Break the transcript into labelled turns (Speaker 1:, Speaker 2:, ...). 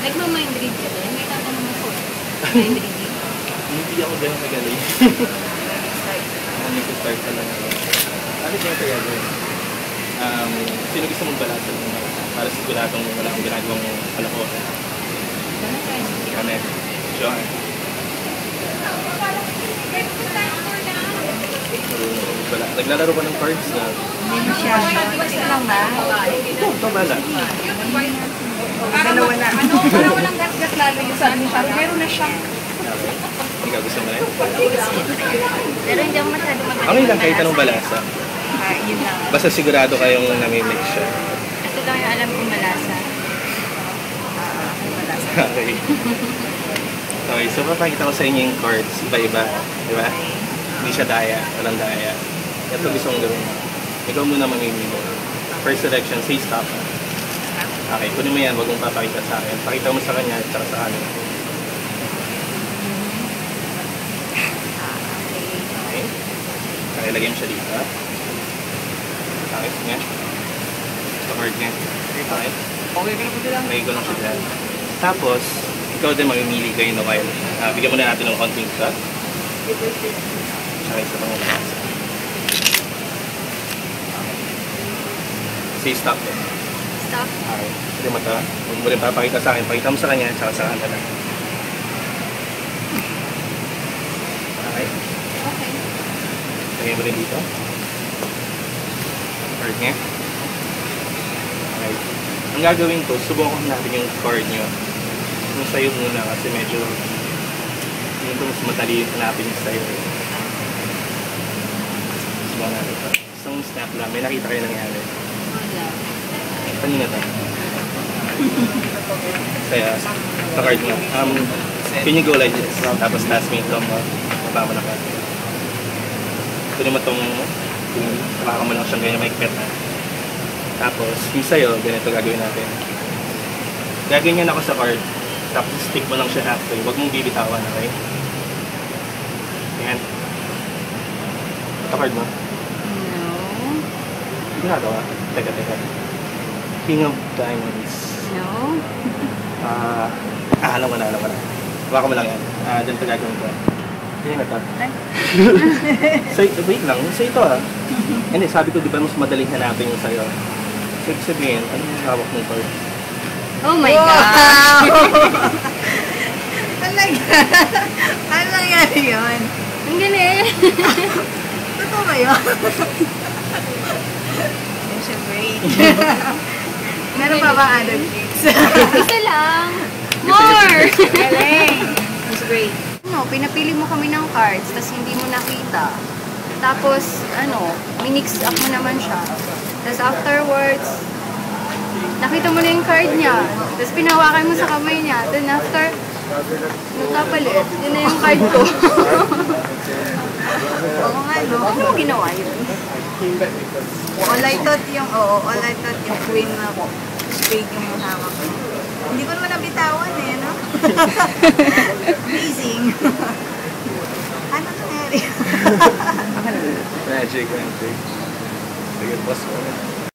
Speaker 1: Nagmamind read ka din? May tatanong ako. Mind reading?
Speaker 2: Hindi ako ganun kagaling. Nag-start ka lang ako. Ano kaya kaya gawin? Sino gusto mong balasan mo para siguradong wala akong ginagawang kalokohan? Kami. Sure. Naglalaro ka ng cards na?
Speaker 1: Hindi masyado. Gusto lang ba?
Speaker 2: Ito bala.
Speaker 1: Dalawa na. Parang walang gat-gat lalo yung sabi mo. Meron na siya.
Speaker 2: Hindi ka gusto mo na yun?
Speaker 1: Pero hindi ako masyado magaling.
Speaker 2: Ano lang kahit anong balasa?
Speaker 1: Yun lang.
Speaker 2: Basta sigurado kayong namimix siya.
Speaker 1: Ito lang yung alam kong malasa.
Speaker 2: Okay. Okay, so papakita ko sa inyo yung cards. Iba-iba. Diba? Hindi siya daya. Walang daya. Ito gusto mong gawin. Ikaw muna mamimili. First selection, say stop. Okay, kunin mo yan. Huwag mong papakita sa akin. Pakita mo sa kanya at saka sa akin. Okay. Okay, lagyan mo siya dito. Okay, nga. Sa card niya. Okay. Okay, ko lang siya dyan. Tapos, ikaw din mamimili kayo na while. Bigyan muna natin ng konting shot. Tsaka isa pang malasa. Say stop din.
Speaker 1: Stop.
Speaker 2: Okay. Hindi mo ito. Huwag mo rin papakita sa akin. Pakita mo sa kanya, tsaka sa kanya lang. Okay.
Speaker 1: Okay.
Speaker 2: Lagyan mo rin dito. Card niya. Okay. Ang gagawin ko, subukan natin yung card nyo. Yung sayo muna kasi medyo hindi ko mas madali hanapin yung sayo. Subukan natin ito. Isang snap lang. May nakita kayo nangyari.
Speaker 1: Wala.
Speaker 2: Kanina ito. Kaya, sa card nyo. Can you go like this? Tapos last minute lang mo. Mababa na ka. Kunin mo itong baka mo lang siyang ganyan maikpet na. Tapos, yung sa'yo, ganito gagawin natin. Gaganyan ako sa card. Tapos, stick mo lang siya halfway. Huwag mong bibitawan, okay? Ayan. Ito card mo.
Speaker 1: No.
Speaker 2: Ginagawa. Teka. King of Diamonds.
Speaker 1: No.
Speaker 2: Alam mo na. Baka mo lang yan. Dyan ito gagawin ko. Ganyan na ito. Wait lang. Sa ito Hindi, sabi ko, di ba mas madaling hanapin yung sa'yo? So, sabihin, ano yung hawak mong card?
Speaker 1: Oh my gosh!
Speaker 3: Talaga? Ano nangyari yun?
Speaker 1: Ang galing!
Speaker 3: Totoo ba yun? It's a great. Meron pa ba other tricks?
Speaker 1: Isa lang! More!
Speaker 3: Galing! It's great. No, pinapili mo kami ng cards, tapos hindi mo nakita. Tapos, minix up mo naman siya. Tapos afterwards, nakita mo na yung card niya. Tapos pinawakan mo sa kamay niya. Then after, nagkapalit. Yun na yung card ko. Oo nga, no? Ano mo ginawa yun? All I thought yung queen na spade yung hawak ko. Hindi ko naman nabitawan no? Amazing. Ano nangyari?
Speaker 2: Magic. Sige, boss ko.